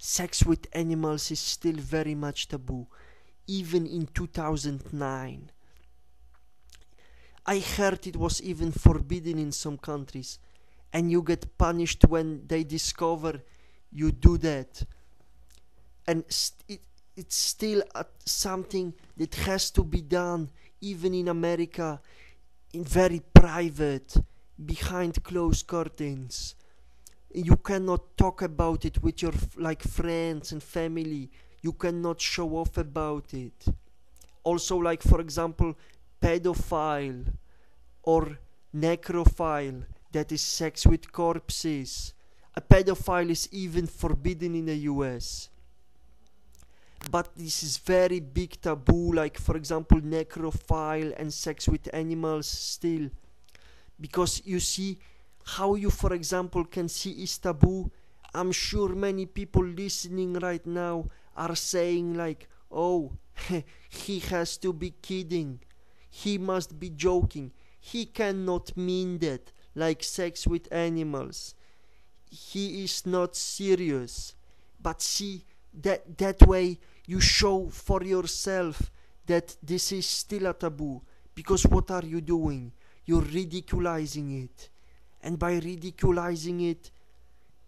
sex with animals is still very much taboo, even in 2009. I heard it was even forbidden in some countries, and you get punished when they discover you do that. And it's still something that has to be done, even in America, in very private, behind closed curtains. You cannot talk about it with your friends and family. You cannot show off about it. Also, like for example, pedophile or necrophile, that is sex with corpses. A pedophile is even forbidden in the US. But this is very big taboo, like for example necrophile and sex with animals still. Because you see how you, for example, can see is taboo. I'm sure many people listening right now are saying like, oh, he has to be kidding. He must be joking. He cannot mean that, like sex with animals. He is not serious. But see, that way you show for yourself that this is still a taboo. Because what are you doing? You're ridiculizing it. And by ridiculizing it,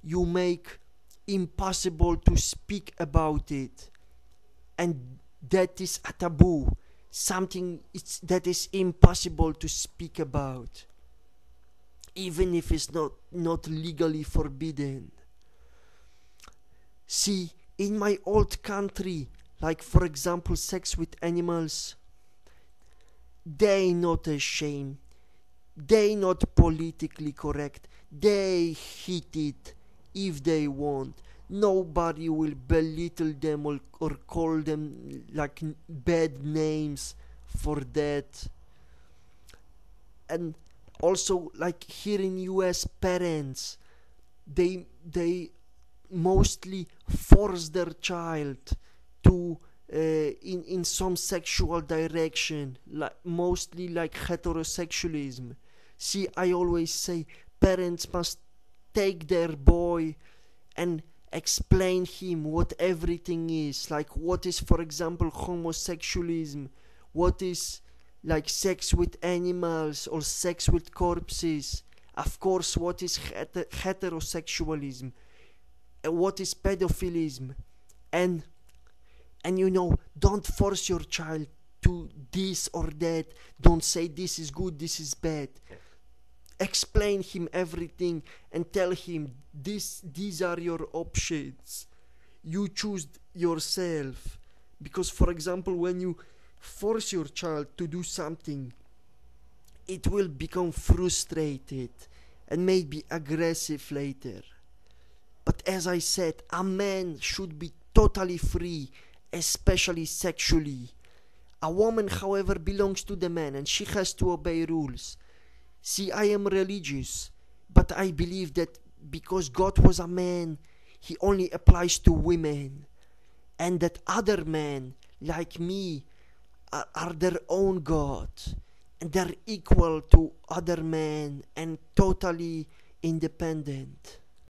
you make impossible to speak about it. And that is a taboo. Something that is impossible to speak about. Even if it's not legally forbidden. See, in my old country, like for example sex with animals, they not ashamed. They not politically correct. They hit it if they want. Nobody will belittle them or call them like bad names for that. And also like here in US, parents, they mostly force their child to in some sexual direction, mostly like heterosexualism. See, I always say parents must take their boy and explain him what everything is, like what is, for example, homosexualism, what is like sex with animals or sex with corpses, of course what is heterosexualism, what is pedophilism, and you know, don't force your child to this or that. Don't say this is good, this is bad. Explain him everything and tell him these are your options. You choose yourself. Because for example, when you force your child to do something, it will become frustrated and maybe aggressive later. But as I said, a man should be totally free, especially sexually. A woman, however, belongs to the man and she has to obey rules. See, I am religious, but I believe that because God was a man, he only applies to women. And that other men, like me, are their own God. And they're equal to other men and totally independent.